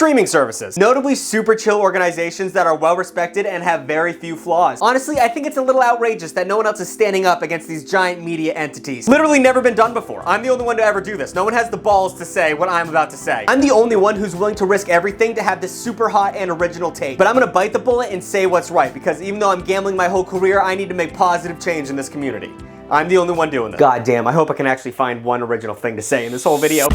Streaming services. Notably super chill organizations that are well respected and have very few flaws. Honestly, I think it's a little outrageous that no one else is standing up against these giant media entities. Literally never been done before. I'm the only one to ever do this. No one has the balls to say what I'm about to say. I'm the only one who's willing to risk everything to have this super hot and original take. But I'm gonna bite the bullet and say what's right, because even though I'm gambling my whole career, I need to make positive change in this community. I'm the only one doing this. God damn, I hope I can actually find one original thing to say in this whole video.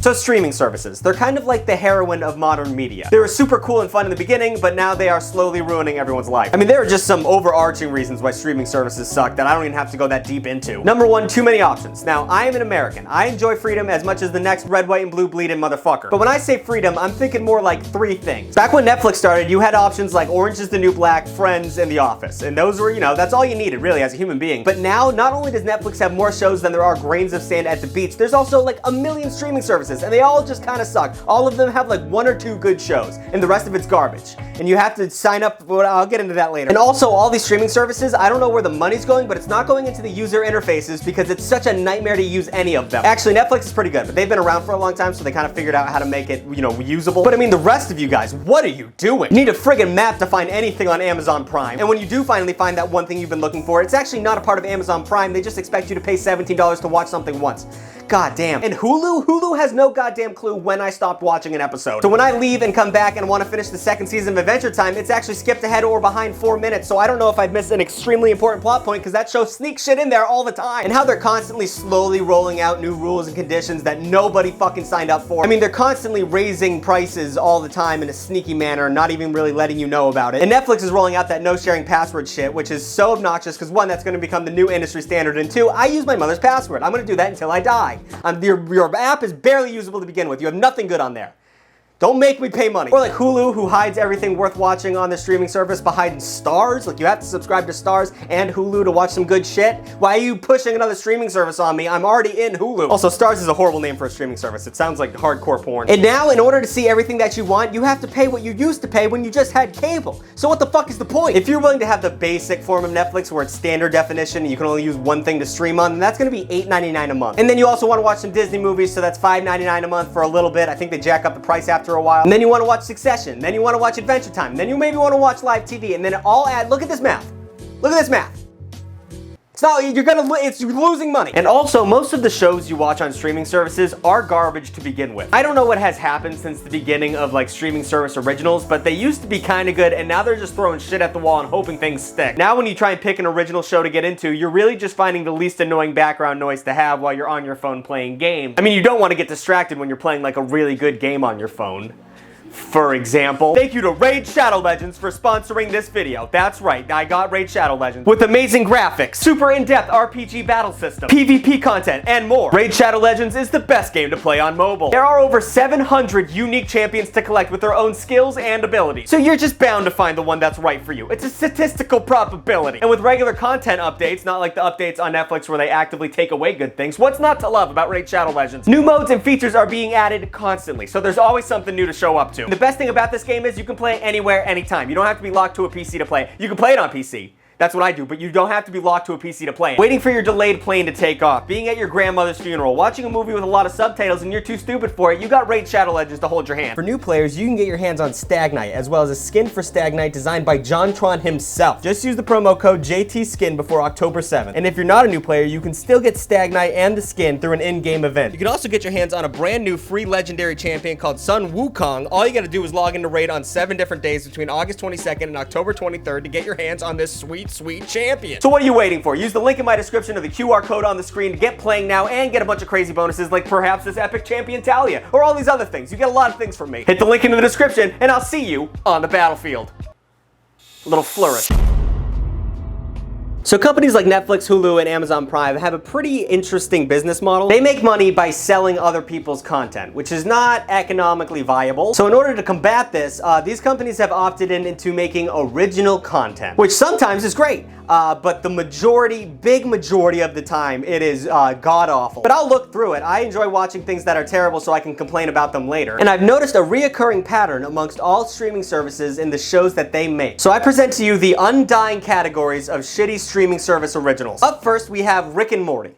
So streaming services, they're kind of like the heroine of modern media. They were super cool and fun in the beginning, but now they are slowly ruining everyone's life. I mean, there are just some overarching reasons why streaming services suck that I don't even have to go that deep into. Number one, too many options. Now, I am an American. I enjoy freedom as much as the next red, white, and blue bleeding motherfucker. But when I say freedom, I'm thinking more like three things. Back when Netflix started, you had options like Orange is the New Black, Friends, and The Office. And those were, you know, that's all you needed really as a human being. But now, not only does Netflix have more shows than there are grains of sand at the beach, there's also like a million streaming services, and they all just kind of suck. All of them have like one or two good shows, and the rest of it's garbage. And you have to sign up, well, I'll get into that later. And also, all these streaming services, I don't know where the money's going, but it's not going into the user interfaces because it's such a nightmare to use any of them. Actually, Netflix is pretty good, but they've been around for a long time, so they kind of figured out how to make it, you know, usable. But I mean, the rest of you guys, what are you doing? You need a friggin' map to find anything on Amazon Prime. And when you do finally find that one thing you've been looking for, it's actually not a part of Amazon Prime. They just expect you to pay $17 to watch something once. God damn. And Hulu has no goddamn clue when I stopped watching an episode. So when I leave and come back and want to finish the second season of Adventure Time, it's actually skipped ahead or behind 4 minutes, so I don't know if I've missed an extremely important plot point because that show sneaks shit in there all the time. And how they're constantly slowly rolling out new rules and conditions that nobody fucking signed up for. I mean, they're constantly raising prices all the time in a sneaky manner, not even really letting you know about it. And Netflix is rolling out that no sharing password shit, which is so obnoxious because one, that's going to become the new industry standard, and two, I use my mother's password. I'm going to do that until I die. Your app is barely usable to begin with. You have nothing good on there. Don't make me pay money. Or like Hulu, who hides everything worth watching on the streaming service behind Stars. Like, you have to subscribe to Stars and Hulu to watch some good shit. Why are you pushing another streaming service on me? I'm already in Hulu. Also, Stars is a horrible name for a streaming service. It sounds like hardcore porn. And now, in order to see everything that you want, you have to pay what you used to pay when you just had cable. So what the fuck is the point? If you're willing to have the basic form of Netflix where it's standard definition and you can only use one thing to stream on, then that's gonna be $8.99 a month. And then you also want to watch some Disney movies, so that's $5.99 a month for a little bit. I think they jack up the price after a while. And then you want to watch Succession, then you want to watch Adventure Time, then you maybe want to watch live TV, and then it all add, look at this math. Look at this math. It's not, you're losing money. And also, most of the shows you watch on streaming services are garbage to begin with. I don't know what has happened since the beginning of like streaming service originals, but they used to be kind of good, and now they're just throwing shit at the wall and hoping things stick. Now when you try and pick an original show to get into, you're really just finding the least annoying background noise to have while you're on your phone playing games. I mean, you don't want to get distracted when you're playing like a really good game on your phone. For example, thank you to Raid Shadow Legends for sponsoring this video. That's right, I got Raid Shadow Legends. With amazing graphics, super in-depth RPG battle system, PvP content, and more. Raid Shadow Legends is the best game to play on mobile. There are over 700 unique champions to collect with their own skills and abilities. So you're just bound to find the one that's right for you. It's a statistical probability. And with regular content updates, not like the updates on Netflix where they actively take away good things, what's not to love about Raid Shadow Legends? New modes and features are being added constantly, so there's always something new to show up to. The best thing about this game is you can play it anywhere, anytime. You don't have to be locked to a PC to play it. You can play it on PC. That's what I do, but you don't have to be locked to a PC to play it. Waiting for your delayed plane to take off, being at your grandmother's funeral, watching a movie with a lot of subtitles and you're too stupid for it, you got Raid Shadow Legends to hold your hand. For new players, you can get your hands on Stag Knight, as well as a skin for Stag Knight designed by JonTron himself. Just use the promo code JTSkin before October 7th. And if you're not a new player, you can still get Stag Knight and the skin through an in-game event. You can also get your hands on a brand new free legendary champion called Sun Wukong. All you gotta do is log into Raid on 7 different days between August 22nd and October 23rd to get your hands on this sweet, sweet champion. So what are you waiting for? Use the link in my description or the QR code on the screen to get playing now and get a bunch of crazy bonuses like perhaps this epic champion Tallia or all these other things. You get a lot of things from me. Hit the link in the description and I'll see you on the battlefield. A little flourish. So companies like Netflix, Hulu, and Amazon Prime have a pretty interesting business model. They make money by selling other people's content, which is not economically viable. So in order to combat this, these companies have opted into making original content, which sometimes is great. But the big majority of the time, it is god-awful. But I'll look through it. I enjoy watching things that are terrible so I can complain about them later. And I've noticed a reoccurring pattern amongst all streaming services in the shows that they make. So I present to you the undying categories of shitty streaming service originals. Up first, we have Rick and Morty.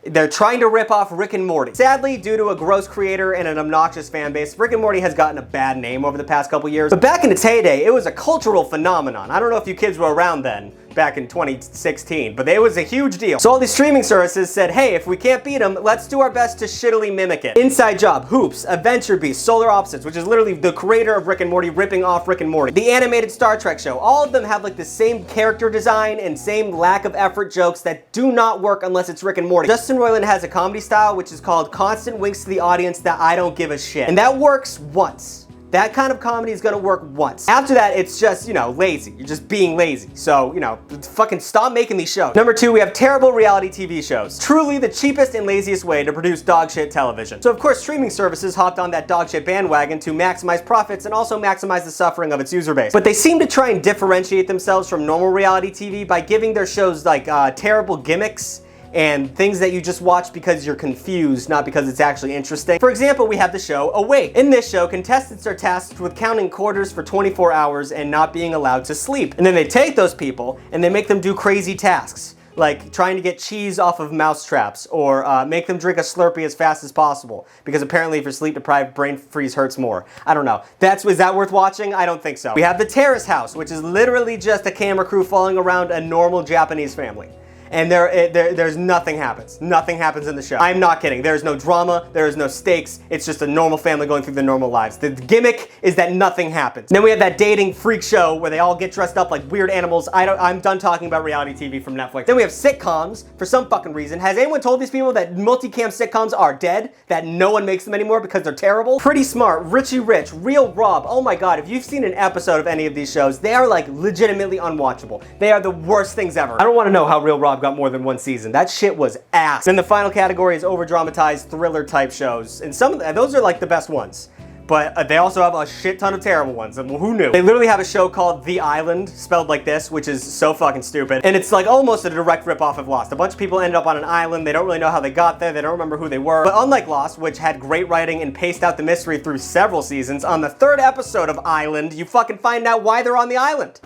They're trying to rip off Rick and Morty. Sadly, due to a gross creator and an obnoxious fan base, Rick and Morty has gotten a bad name over the past couple years. But back in its heyday, it was a cultural phenomenon. I don't know if you kids were around then, back in 2016, but it was a huge deal. So all these streaming services said, hey, if we can't beat them, let's do our best to shittily mimic it. Inside Job, Hoops, Adventure Beast, Solar Opposites, which is literally the creator of Rick and Morty ripping off Rick and Morty. The animated Star Trek show, all of them have like the same character design and same lack of effort jokes that do not work unless it's Rick and Morty. Justin Roiland has a comedy style which is called constant winks to the audience that I don't give a shit. And that works once. That kind of comedy is gonna work once. After that, it's just, you know, lazy. You're just being lazy. So, you know, fucking stop making these shows. Number 2, we have terrible reality TV shows. Truly the cheapest and laziest way to produce dog shit television. So of course, streaming services hopped on that dog shit bandwagon to maximize profits and also maximize the suffering of its user base. But they seem to try and differentiate themselves from normal reality TV by giving their shows like terrible gimmicks and things that you just watch because you're confused, not because it's actually interesting. For example, we have the show Awake. In this show, contestants are tasked with counting quarters for 24 hours and not being allowed to sleep. And then they take those people and they make them do crazy tasks, like trying to get cheese off of mouse traps, or make them drink a Slurpee as fast as possible, because apparently if you're sleep deprived, brain freeze hurts more. I don't know. Is that worth watching? I don't think so. We have the Terrace House, which is literally just a camera crew following around a normal Japanese family. And there's nothing happens. Nothing happens in the show. I'm not kidding. There's no drama, there is no stakes. It's just a normal family going through their normal lives. The gimmick is that nothing happens. Then we have that dating freak show where they all get dressed up like weird animals. I'm done talking about reality TV from Netflix. Then we have sitcoms for some fucking reason. Has anyone told these people that multicam sitcoms are dead? That no one makes them anymore because they're terrible? Pretty Smart, Richie Rich, Real Rob. Oh my god, if you've seen an episode of any of these shows, they are like legitimately unwatchable. They are the worst things ever. I don't want to know how Real Rob got more than one season. That shit was ass. Then the final category is over-dramatized thriller type shows. And some of those are like the best ones. But they also have a shit ton of terrible ones, and who knew? They literally have a show called The Island, spelled like this, which is so fucking stupid. And it's like almost a direct ripoff of Lost. A bunch of people end up on an island, they don't really know how they got there, they don't remember who they were. But unlike Lost, which had great writing and paced out the mystery through several seasons, on the 3rd episode of Island, you fucking find out why they're on the island.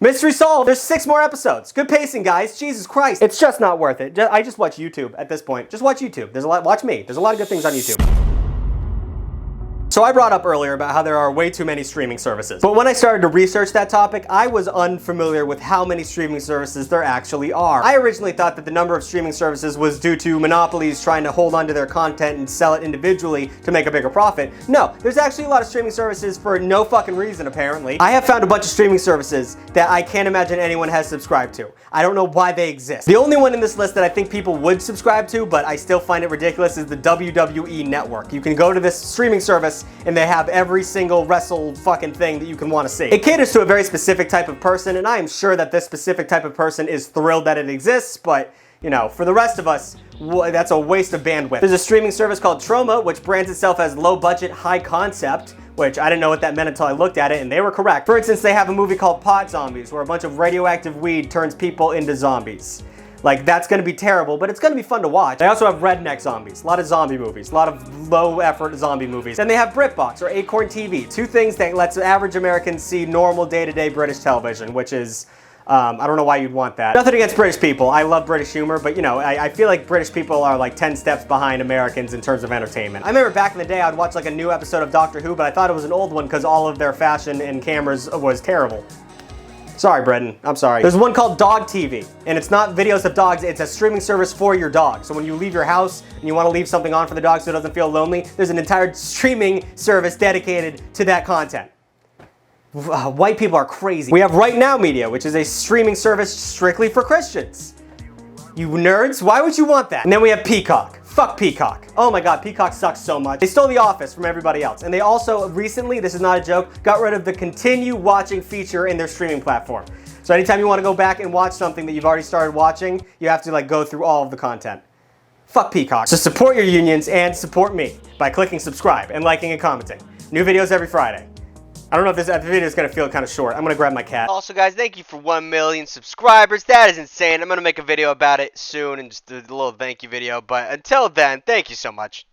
Mystery solved. There's 6 more episodes. Good pacing, guys. Jesus Christ. It's just not worth it. I just watch YouTube at this point. Just watch YouTube. There's a lot. Watch me. There's a lot of good things on YouTube. So I brought up earlier about how there are way too many streaming services. But when I started to research that topic, I was unfamiliar with how many streaming services there actually are. I originally thought that the number of streaming services was due to monopolies trying to hold onto their content and sell it individually to make a bigger profit. No, there's actually a lot of streaming services for no fucking reason, apparently. I have found a bunch of streaming services that I can't imagine anyone has subscribed to. I don't know why they exist. The only one in this list that I think people would subscribe to, but I still find it ridiculous, is the WWE Network. You can go to this streaming service and they have every single wrestle fucking thing that you can want to see. It caters to a very specific type of person, and I am sure that this specific type of person is thrilled that it exists, but you know, for the rest of us, that's a waste of bandwidth. There's a streaming service called Troma, which brands itself as low budget, high concept, which I didn't know what that meant until I looked at it, and they were correct. For instance, they have a movie called Pot Zombies, where a bunch of radioactive weed turns people into zombies. Like, that's gonna be terrible, but it's gonna be fun to watch. They also have redneck zombies, a lot of zombie movies, a lot of low-effort zombie movies. Then they have BritBox or Acorn TV, 2 things that lets average Americans see normal day-to-day British television, which is, I don't know why you'd want that. Nothing against British people. I love British humor, but you know, I feel like British people are like 10 steps behind Americans in terms of entertainment. I remember back in the day, I'd watch like a new episode of Doctor Who, but I thought it was an old one because all of their fashion and cameras was terrible. Sorry, Britain. I'm sorry. There's one called Dog TV, and it's not videos of dogs, it's a streaming service for your dog. So when you leave your house and you want to leave something on for the dog so it doesn't feel lonely, there's an entire streaming service dedicated to that content. White people are crazy. We have Right Now Media, which is a streaming service strictly for Christians. You nerds, why would you want that? And then we have Peacock. Fuck Peacock. Oh my god, Peacock sucks so much. They stole The Office from everybody else. And they also recently, this is not a joke, got rid of the continue watching feature in their streaming platform. So anytime you want to go back and watch something that you've already started watching, you have to like go through all of the content. Fuck Peacock. So support your unions and support me by clicking subscribe and liking and commenting. New videos every Friday. I don't know if this video is going to feel kind of short. I'm going to grab my cat. Also, guys, thank you for 1 million subscribers. That is insane. I'm going to make a video about it soon and just a little thank you video. But until then, thank you so much.